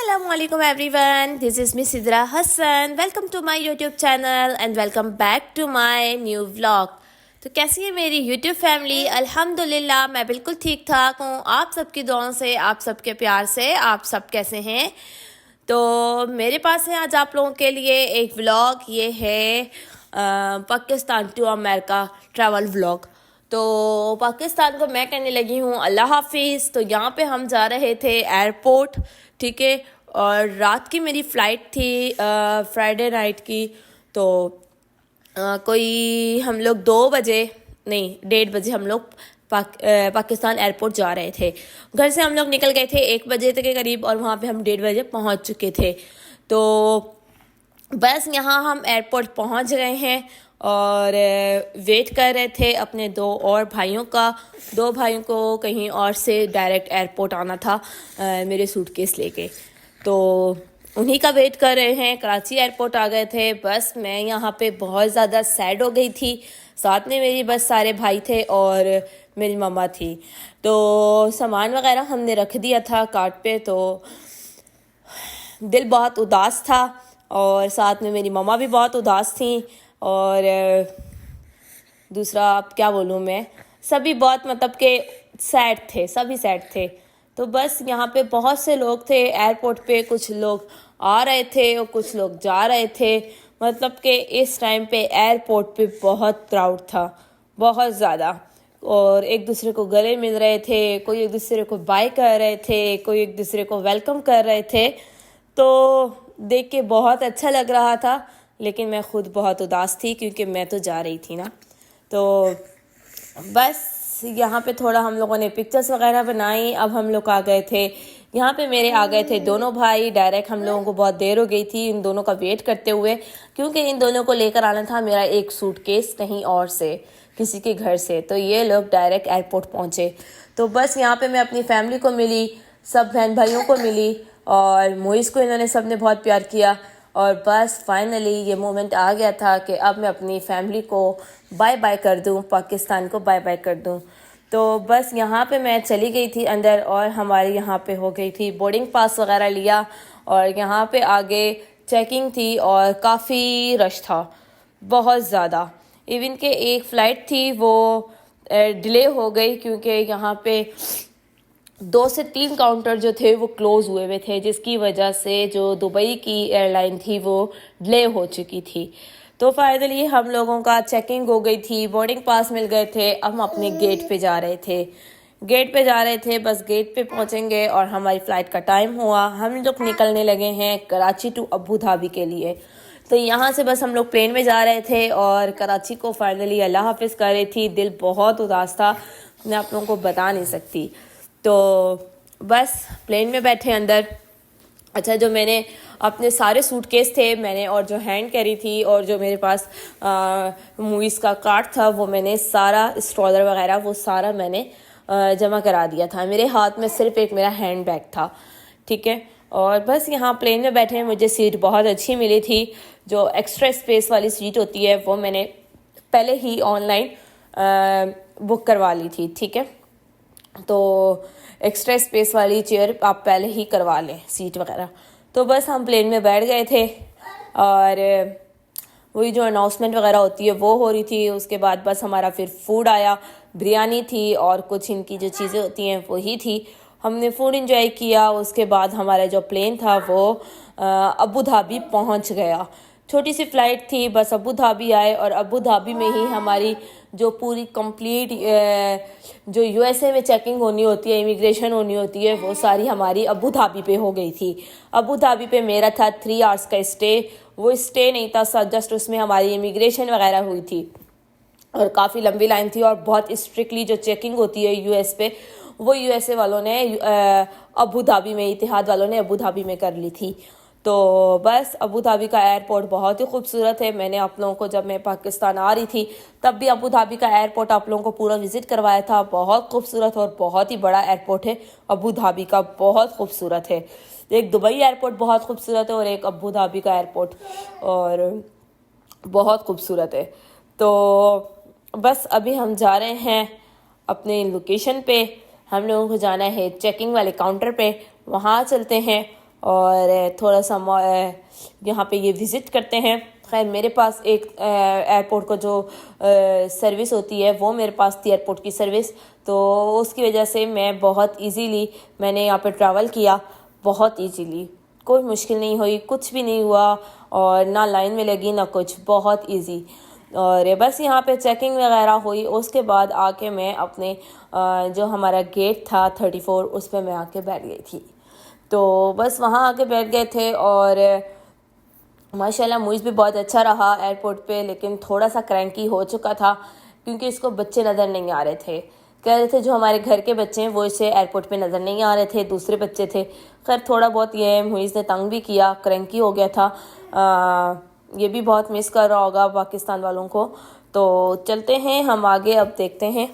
Assalamualaikum everyone, this is Miss Sidra Hassan. Welcome to my YouTube channel and welcome back to my new vlog. तो कैसी है मेरी YouTube family? अल्हम्दुलिल्लाह मैं बिल्कुल ठीक ठाक हूँ। आप सबकी दुआओं से, आप सबके प्यार से, आप सब कैसे हैं? तो मेरे पास है आज आप लोगों के लिए एक व्लॉग। ये है Pakistan to America travel vlog. तो पाकिस्तान को मैं कहने लगी हूँ अल्लाह हाफिज़। तो यहाँ पे हम जा रहे थे एयरपोर्ट, ठीक है। और रात की मेरी फ़्लाइट थी फ्राइडे नाइट की। तो कोई हम लोग 2 बजे नहीं 1:30 बजे हम लोग पाकिस्तान एयरपोर्ट जा रहे थे। घर से हम लोग निकल गए थे 1 बजे तक के करीब और वहाँ पे हम 1:30 बजे पहुँच चुके थे। तो बस यहाँ हम एयरपोर्ट पहुँच गए हैं और वेट कर रहे थे अपने 2 और भाइयों का। 2 भाइयों को कहीं और से डायरेक्ट एयरपोर्ट आना था मेरे सूटकेस लेके। तो उन्हीं का वेट कर रहे हैं। कराची एयरपोर्ट आ गए थे। बस मैं यहाँ पे बहुत ज़्यादा सैड हो गई थी। साथ में मेरी बस सारे भाई थे और मेरी मम्मा थी। तो सामान वगैरह हमने रख दिया था कार्ट पे। तो दिल बहुत उदास था और साथ में मेरी मम्मा भी बहुत उदास थी। और दूसरा अब क्या बोलूँ मैं, सभी बहुत मतलब के सैड थे, सभी सैड थे। तो बस यहाँ पे बहुत से लोग थे एयरपोर्ट पे। कुछ लोग आ रहे थे और कुछ लोग जा रहे थे। मतलब कि इस टाइम पे एयरपोर्ट पे बहुत क्राउड था, बहुत ज़्यादा। और एक दूसरे को गले मिल रहे थे, कोई एक दूसरे को बाय कर रहे थे, कोई एक दूसरे को वेलकम कर रहे थे। तो देख के बहुत अच्छा लग रहा था, लेकिन मैं खुद बहुत उदास थी क्योंकि मैं तो जा रही थी ना। तो बस यहाँ पे थोड़ा हम लोगों ने पिक्चर्स वगैरह बनाई। अब हम लोग आ गए थे यहाँ पे। मेरे आ गए थे दोनों भाई डायरेक्ट। हम लोगों को बहुत देर हो गई थी इन दोनों का वेट करते हुए, क्योंकि इन दोनों को लेकर आना था मेरा एक सूटकेस कहीं और से, किसी के घर से। तो ये लोग डायरेक्ट एयरपोर्ट पहुँचे। तो बस यहाँ पे मैं अपनी फैमिली को मिली, सब बहन भाइयों को मिली और मोइस को इन्होंने सब ने बहुत प्यार किया। और बस फाइनली ये मोमेंट आ गया था कि अब मैं अपनी फैमिली को बाय बाय कर दूं, पाकिस्तान को बाय बाय कर दूं। तो बस यहाँ पे मैं चली गई थी अंदर और हमारे यहाँ पे हो गई थी बोर्डिंग पास वगैरह लिया। और यहाँ पे आगे चेकिंग थी और काफ़ी रश था, बहुत ज़्यादा। इवन के एक फ़्लाइट थी वो डिले हो गई क्योंकि यहाँ पे 2 से 3 काउंटर जो थे वो क्लोज़ हुए थे, जिसकी वजह से जो दुबई की एयरलाइन थी वो डिले हो चुकी थी। तो फाइनली हम लोगों का चेकिंग हो गई थी, बोर्डिंग पास मिल गए थे। अब हम अपने गेट पे जा रहे थे, बस गेट पे पहुंचेंगे और हमारी फ़्लाइट का टाइम हुआ। हम लोग निकलने लगे हैं कराची टू अबू धाबी के लिए। तो यहाँ से बस हम लोग प्लेन में जा रहे थे और कराची को फाइनली अल्लाह हाफिज़ कर रही थी। दिल बहुत उदास था, मैं आप लोगों को बता नहीं सकती। तो बस प्लेन में बैठे अंदर। अच्छा, जो मैंने अपने सारे सूटकेस थे मैंने, और जो हैंड कैरी थी, और जो मेरे पास मूवीज़ का कार्ड था, वो मैंने सारा स्ट्रॉलर वगैरह वो सारा मैंने जमा करा दिया था। मेरे हाथ में सिर्फ एक मेरा हैंड बैग था, ठीक है। और बस यहाँ प्लेन में बैठे मुझे सीट बहुत अच्छी मिली थी। जो एक्स्ट्रा स्पेस वाली सीट होती है वो मैंने पहले ही ऑनलाइन बुक करवा ली थी, ठीक है। तो एक्स्ट्रा स्पेस वाली चेयर आप पहले ही करवा लें, सीट वगैरह। तो बस हम प्लेन में बैठ गए थे और वही जो अनाउंसमेंट वगैरह होती है वो हो रही थी। उसके बाद बस हमारा फिर फूड आया, बिरयानी थी और कुछ इनकी जो चीज़ें होती हैं वही थी। हमने फूड इंजॉय किया। उसके बाद हमारा जो प्लेन था वो अबू धाबी पहुंच गया। छोटी सी फ़्लाइट थी, बस अबू धाबी आए और अबू धाबी में ही हमारी जो पूरी कंप्लीट जो यूएसए में चेकिंग होनी होती है, इमिग्रेशन होनी होती है, वो सारी हमारी अबू धाबी पे हो गई थी। अबू धाबी पे मेरा था 3 आवर्स का स्टे। वो स्टे नहीं था, जस्ट उसमें हमारी इमिग्रेशन वगैरह हुई थी और काफ़ी लंबी लाइन थी और बहुत स्ट्रिक्टली जो चेकिंग होती है यूएस पे, वो यूएसए वालों ने अबू धाबी में, इतिहाद वालों ने अबू धाबी में कर ली थी। तो बस अबू धाबी का एयरपोर्ट बहुत ही खूबसूरत है। मैंने आप लोगों को, जब मैं पाकिस्तान आ रही थी तब भी अबू धाबी का एयरपोर्ट आप लोगों को पूरा विज़िट करवाया था। बहुत खूबसूरत और बहुत ही बड़ा एयरपोर्ट है अबू धाबी का, बहुत खूबसूरत है। एक दुबई एयरपोर्ट बहुत खूबसूरत है और एक अबू धाबी का एयरपोर्ट और बहुत खूबसूरत है। तो बस अभी हम जा रहे हैं अपने लोकेशन पे। हम लोगों को जाना है चेकिंग वाले काउंटर पे, वहाँ चलते हैं और थोड़ा सा यहाँ पे ये विज़िट करते हैं। खैर मेरे पास एक एयरपोर्ट को जो सर्विस होती है वो मेरे पास थी, एयरपोर्ट की सर्विस, तो उसकी वजह से मैं बहुत इजीली मैंने यहाँ पे ट्रैवल किया, बहुत इजीली, कोई मुश्किल नहीं हुई, कुछ भी नहीं हुआ और ना लाइन में लगी ना कुछ, बहुत इजी। और बस यहाँ पे चेकिंग वगैरह हुई, उसके बाद आके मैं अपने जो हमारा गेट था 34 उस पर मैं आके बैठ गई थी। तो बस वहाँ आके बैठ गए थे और माशाल्लाह मुझे भी बहुत अच्छा रहा एयरपोर्ट पे, लेकिन थोड़ा सा क्रैंकी हो चुका था क्योंकि इसको बच्चे नज़र नहीं आ रहे थे। कह रहे थे जो हमारे घर के बच्चे हैं वो इसे एयरपोर्ट पे नज़र नहीं आ रहे थे, दूसरे बच्चे थे। खैर थोड़ा बहुत ये मुइज़ ने तंग भी किया, क्रैंकी हो गया था। ये भी बहुत मिस कर रहा होगा पाकिस्तान वालों को। तो चलते हैं हम आगे, अब देखते हैं।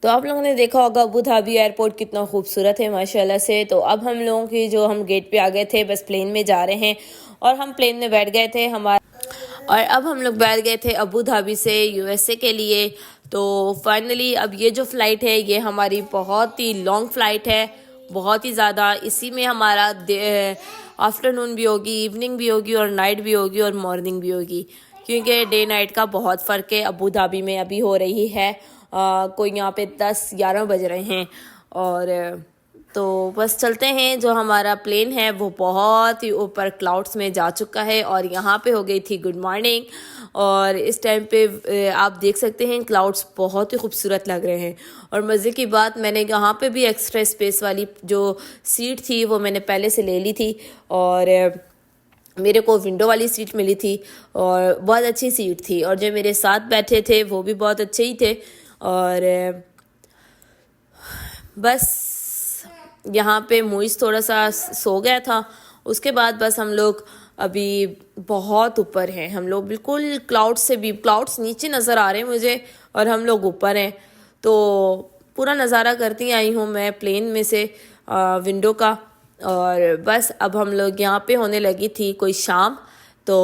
तो आप लोगों ने देखा होगा अबू धाबी एयरपोर्ट कितना खूबसूरत है माशाल्लाह से। तो अब हम लोगों की जो हम गेट पे आ गए थे, बस प्लेन में जा रहे हैं और हम प्लेन में बैठ गए थे और अब हम लोग बैठ गए थे अबू धाबी से यूएसए के लिए। तो फाइनली अब ये जो फ़्लाइट है ये हमारी बहुत ही लॉन्ग फ़्लाइट है, बहुत ही ज़्यादा। इसी में हमारा आफ्टरनून भी होगी, इवनिंग भी होगी और नाइट भी होगी और मॉर्निंग भी होगी, क्योंकि डे नाइट का बहुत फ़र्क है। अबू धाबी में अभी हो रही है कोई यहाँ पे 10-11 बज रहे हैं। और तो बस चलते हैं। जो हमारा प्लेन है वो बहुत ही ऊपर क्लाउड्स में जा चुका है और यहाँ पे हो गई थी गुड मॉर्निंग। और इस टाइम पे आप देख सकते हैं क्लाउड्स बहुत ही खूबसूरत लग रहे हैं। और मज़े की बात, मैंने यहाँ पे भी एक्स्ट्रा स्पेस वाली जो सीट थी वो मैंने पहले से ले ली थी और मेरे को विंडो वाली सीट मिली थी और बहुत अच्छी सीट थी। और जो मेरे साथ बैठे थे वो भी बहुत अच्छे ही थे। और बस यहाँ पे मुइज़ थोड़ा सा सो गया था। उसके बाद बस हम लोग अभी बहुत ऊपर हैं, हम लोग बिल्कुल क्लाउड्स से भी, क्लाउड्स नीचे नज़र आ रहे हैं मुझे और हम लोग ऊपर हैं। तो पूरा नज़ारा करती आई हूँ मैं प्लेन में से विंडो का। और बस अब हम लोग यहाँ पे होने लगी थी कोई शाम। तो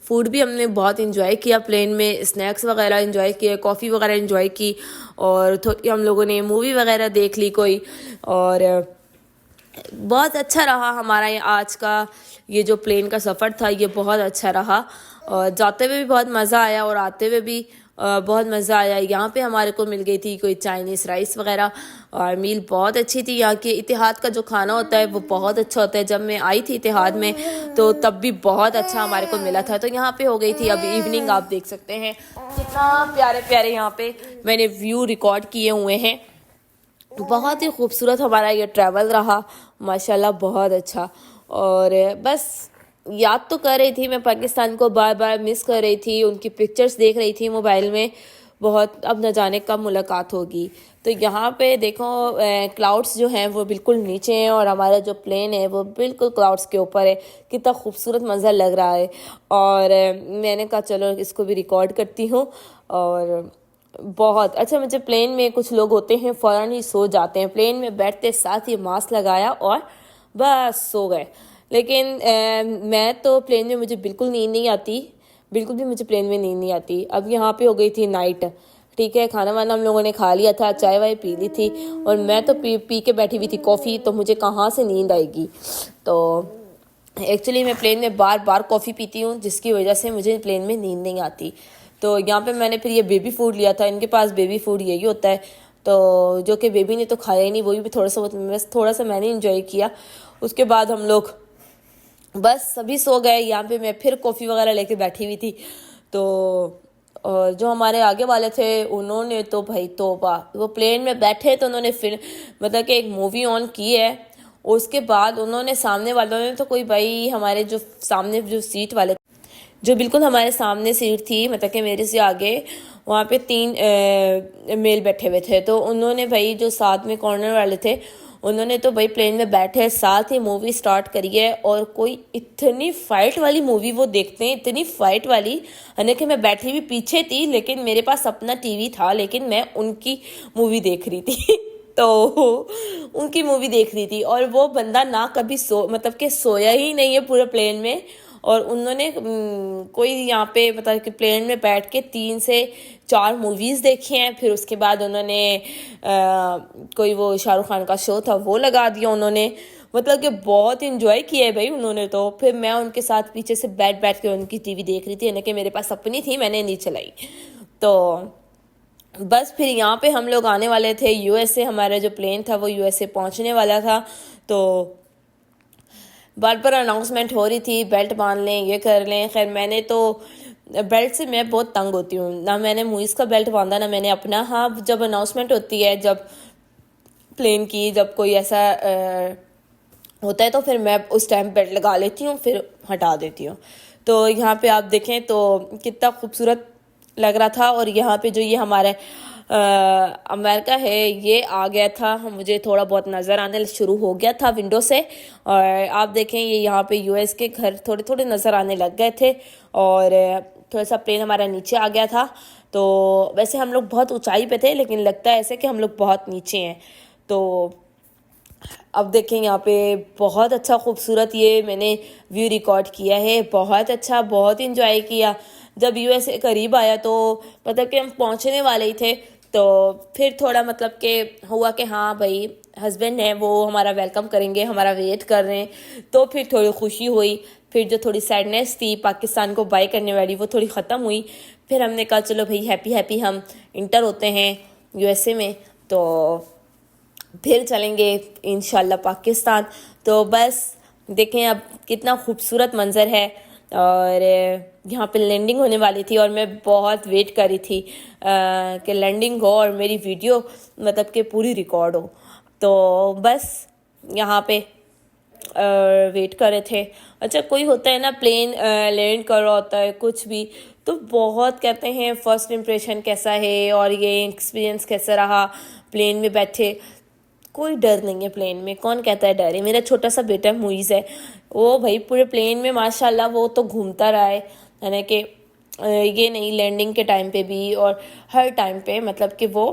फूड भी हमने बहुत इंजॉय किया प्लेन में, स्नैक्स वगैरह इंजॉय किए, कॉफ़ी वगैरह इंजॉय की और थोड़ी हम लोगों ने मूवी वगैरह देख ली कोई। और बहुत अच्छा रहा हमारा ये आज का ये जो प्लेन का सफ़र था, ये बहुत अच्छा रहा। और जाते हुए भी बहुत मज़ा आया और आते हुए भी बहुत मज़ा आया। यहाँ पे हमारे को मिल गई थी कोई चाइनीज़ राइस वगैरह और मील बहुत अच्छी थी। यहाँ के इतिहाद का जो खाना होता है वो बहुत अच्छा होता है। जब मैं आई थी इतिहाद में तो तब भी बहुत अच्छा हमारे को मिला था। तो यहाँ पे हो गई थी अब इवनिंग, आप देख सकते हैं कितना प्यारे प्यारे यहाँ पे मैंने व्यू रिकॉर्ड किए हुए हैं। बहुत ही खूबसूरत हमारा ये ट्रैवल रहा माशाल्लाह, बहुत अच्छा। और बस याद तो कर रही थी मैं पाकिस्तान को, बार बार मिस कर रही थी, उनकी पिक्चर्स देख रही थी मोबाइल में बहुत। अब न जाने कब मुलाकात होगी। तो यहाँ पे देखो क्लाउड्स जो हैं वो बिल्कुल नीचे हैं और हमारा जो प्लेन है वो बिल्कुल क्लाउड्स के ऊपर है। कितना खूबसूरत मंजर लग रहा है। और मैंने कहा चलो इसको भी रिकॉर्ड करती हूँ और बहुत अच्छा। मुझे प्लेन में कुछ लोग होते हैं फ़ौरन ही सो जाते हैं, प्लेन में बैठते साथ ही मास्क लगाया और बस सो गए। लेकिन मैं तो प्लेन में मुझे बिल्कुल नींद नहीं आती, बिल्कुल भी मुझे प्लेन में नींद नहीं आती। अब यहाँ पे हो गई थी नाइट, ठीक है, खाना वाना हम लोगों ने खा लिया था, चाय वाय पी ली थी और मैं तो पी के बैठी हुई थी कॉफ़ी, तो मुझे कहाँ से नींद आएगी। तो एक्चुअली मैं प्लेन में बार बार कॉफ़ी पीती हूँ, जिसकी वजह से मुझे प्लेन में नींद नहीं आती। तो यहाँ पे मैंने फिर ये बेबी फूड लिया था, इनके पास बेबी फूड यही होता है, तो जो कि बेबी ने तो खाया ही नहीं, वही भी थोड़ा सा बहुत बस थोड़ा सा मैंने इंजॉय किया। उसके बाद हम लोग बस सभी सो गए। यहाँ पे मैं फिर कॉफ़ी वगैरह लेके बैठी हुई थी। तो और जो हमारे आगे वाले थे उन्होंने तो भाई तौबा, वो प्लेन में बैठे तो उन्होंने फिर मतलब कि एक मूवी ऑन की है, उसके बाद उन्होंने सामने वालों ने तो कोई भाई हमारे जो सामने जो सीट वाले जो बिल्कुल हमारे सामने सीट थी, मतलब कि मेरे से आगे, वहाँ पे 3 मेल बैठे हुए थे। तो उन्होंने भाई जो साथ में कॉर्नर वाले थे उन्होंने तो भाई प्लेन में बैठे साथ ही मूवी स्टार्ट करी है। और कोई इतनी फाइट वाली मूवी वो देखते हैं, इतनी फाइट वाली, हालांकि मैं बैठी भी पीछे थी लेकिन मेरे पास अपना टीवी था, लेकिन मैं उनकी मूवी देख रही थी तो उनकी मूवी देख रही थी और वो बंदा ना कभी मतलब कि सोया ही नहीं है पूरे प्लेन में। और उन्होंने कोई यहाँ पे मतलब कि प्लेन में बैठ के 3 से 4 मूवीज़ देखी हैं। फिर उसके बाद उन्होंने कोई वो शाहरुख खान का शो था वो लगा दिया उन्होंने, मतलब कि बहुत इंजॉय किया है भाई उन्होंने। तो फिर मैं उनके साथ पीछे से बैठ बैठ के उनकी टीवी देख रही थी, यानी कि मेरे पास अपनी थी, मैंने नहीं चलाई। तो बस फिर यहाँ पे हम लोग आने वाले थे यूएसए, हमारा जो प्लेन था वो यूएसए पहुँचने वाला था। तो बार बार अनाउंसमेंट हो रही थी बेल्ट बांध लें, ये कर लें। खैर मैंने तो बेल्ट से मैं बहुत तंग होती हूँ, ना मैंने मुइस का बेल्ट बांधा ना मैंने अपना। हाँ, जब अनाउंसमेंट होती है जब प्लेन की, जब कोई ऐसा होता है तो फिर मैं उस टाइम बेल्ट लगा लेती हूँ, फिर हटा देती हूँ। तो यहाँ पे आप देखें तो कितना खूबसूरत लग रहा था। और यहाँ पे जो ये हमारे अमेरिका है ये आ गया था, मुझे थोड़ा बहुत नज़र आने शुरू हो गया था विंडो से। और आप देखें ये यहाँ पे यूएस के घर थोड़े थोड़े नज़र आने लग गए थे और थोड़ा सा प्लेन हमारा नीचे आ गया था। तो वैसे हम लोग बहुत ऊंचाई पे थे लेकिन लगता है ऐसे कि हम लोग बहुत नीचे हैं। तो अब देखें यहाँ पे बहुत अच्छा खूबसूरत ये मैंने व्यू रिकॉर्ड किया है, बहुत अच्छा, बहुत इंजॉय किया। जब यूएसए करीब आया तो मतलब कि हम पहुँचने वाले ही थे, तो फिर थोड़ा मतलब कि हुआ कि हाँ भाई हस्बैंड है वो हमारा वेलकम करेंगे, हमारा वेट कर रहे हैं, तो फिर थोड़ी खुशी हुई। फिर जो थोड़ी सैडनेस थी पाकिस्तान को बाय करने वाली वो थोड़ी ख़त्म हुई। फिर हमने कहा चलो भाई हैप्पी हैप्पी हम इंटर होते हैं यूएसए में, तो फिर चलेंगे इंशाल्लाह पाकिस्तान। तो बस देखें अब कितना खूबसूरत मंज़र है। और यहाँ पे लैंडिंग होने वाली थी और मैं बहुत वेट कर रही थी कि लैंडिंग हो और मेरी वीडियो मतलब कि पूरी रिकॉर्ड हो। तो बस यहाँ पे वेट कर रहे थे। अच्छा, कोई होता है ना प्लेन लैंड कर रहा होता है कुछ भी, तो बहुत कहते हैं फर्स्ट इम्प्रेशन कैसा है और ये एक्सपीरियंस कैसा रहा प्लेन में बैठे। कोई डर नहीं है प्लेन में, कौन कहता है डर है। मेरा छोटा सा बेटा मुइज़ है, वो भाई पूरे प्लेन में माशाल्लाह वो तो घूमता रहा है, यानी कि ये नहीं लैंडिंग के टाइम पे भी और हर टाइम पे, मतलब कि वो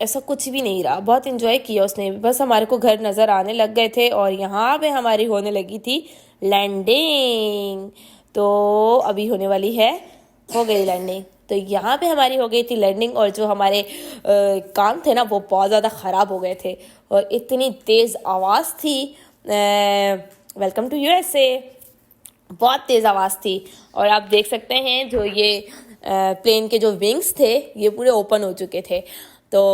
ऐसा कुछ भी नहीं रहा, बहुत इन्जॉय किया उसने। बस हमारे को घर नज़र आने लग गए थे और यहाँ पे हमारी होने लगी थी लैंडिंग। तो अभी होने वाली है, हो गई लैंडिंग। तो यहाँ पे हमारी हो गई थी लैंडिंग और जो हमारे कान थे ना वो बहुत ज़्यादा ख़राब हो गए थे और इतनी तेज़ आवाज़ थी, वेलकम टू यूएसए, बहुत तेज़ आवाज़ थी। और आप देख सकते हैं जो ये प्लेन के जो विंग्स थे ये पूरे ओपन हो चुके थे। तो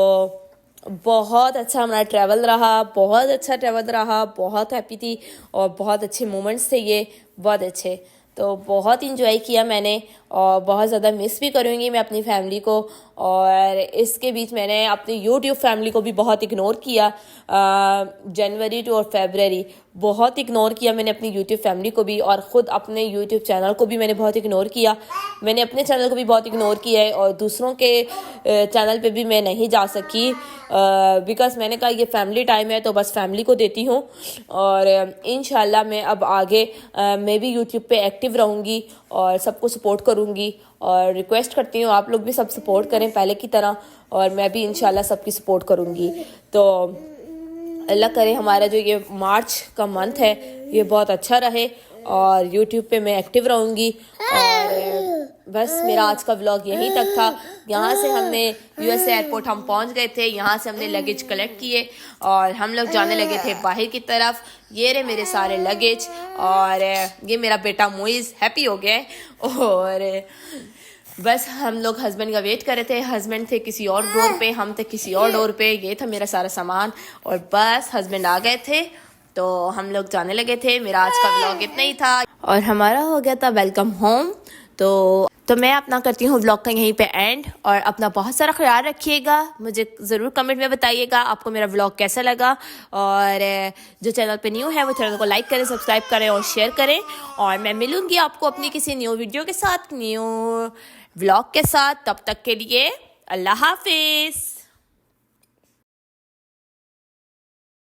बहुत अच्छा हमारा ट्रैवल रहा, बहुत अच्छा ट्रैवल रहा, बहुत हैप्पी थी और बहुत अच्छे मोमेंट्स थे ये, बहुत अच्छे। तो बहुत इंजॉय किया मैंने और बहुत ज़्यादा मिस भी करूँगी मैं अपनी फैमिली को। और इसके बीच मैंने अपनी यूट्यूब फैमिली को भी बहुत इग्नोर किया, जनवरी टू और फरवरी बहुत इग्नोर किया मैंने अपनी यूट्यूब फैमिली को भी, और ख़ुद अपने यूट्यूब चैनल को भी मैंने बहुत इग्नोर किया। मैंने अपने चैनल को भी बहुत इग्नोर किया है और दूसरों के चैनल पे भी मैं नहीं जा सकी बिकॉज़ मैंने कहा ये फैमिली टाइम है तो बस फैमिली को देती हूँ। और इंशाल्लाह मैं अब आगे मैं भी यूट्यूब पे एक्टिव रहूँगी और सबको सपोर्ट करूँगी और रिक्वेस्ट करती हूँ आप लोग भी सब सपोर्ट करें पहले की तरह, और मैं भी इंशाल्लाह सबकी सपोर्ट करूँगी। तो अल्लाह करे हमारा जो ये मार्च का मंथ है ये बहुत अच्छा रहे, और यूट्यूब पे मैं एक्टिव रहूँगी। और बस मेरा आज का व्लॉग यहीं तक था। यहाँ से हमने यूएसए एयरपोर्ट हम पहुँच गए थे, यहाँ से हमने लगेज कलेक्ट किए और हम लोग जाने लगे थे बाहर की तरफ। ये रहे मेरे सारे लगेज, और ये मेरा बेटा मोइज़ हैप्पी हो गया है। और बस हम लोग हस्बैंड का वेट कर रहे थे, हस्बैंड थे किसी और डोर पे, हम थे किसी और डोर पे। ये था मेरा सारा सामान, और बस हस्बैंड आ गए थे तो हम लोग जाने लगे थे। मेरा आज का व्लॉग इतना ही था और हमारा हो गया था वेलकम होम। तो मैं अपना करती हूँ व्लॉग का यहीं पे एंड, और अपना बहुत सारा ख्याल रखिएगा। मुझे ज़रूर कमेंट में बताइएगा आपको मेरा व्लॉग कैसा लगा, और जो चैनल पे न्यू है वो चैनल को लाइक करें, सब्सक्राइब करें और शेयर करें। और मैं मिलूँगी आपको अपनी किसी न्यू वीडियो के साथ, न्यू व्लॉग के साथ। तब तक के लिए अल्लाह हाफिज़।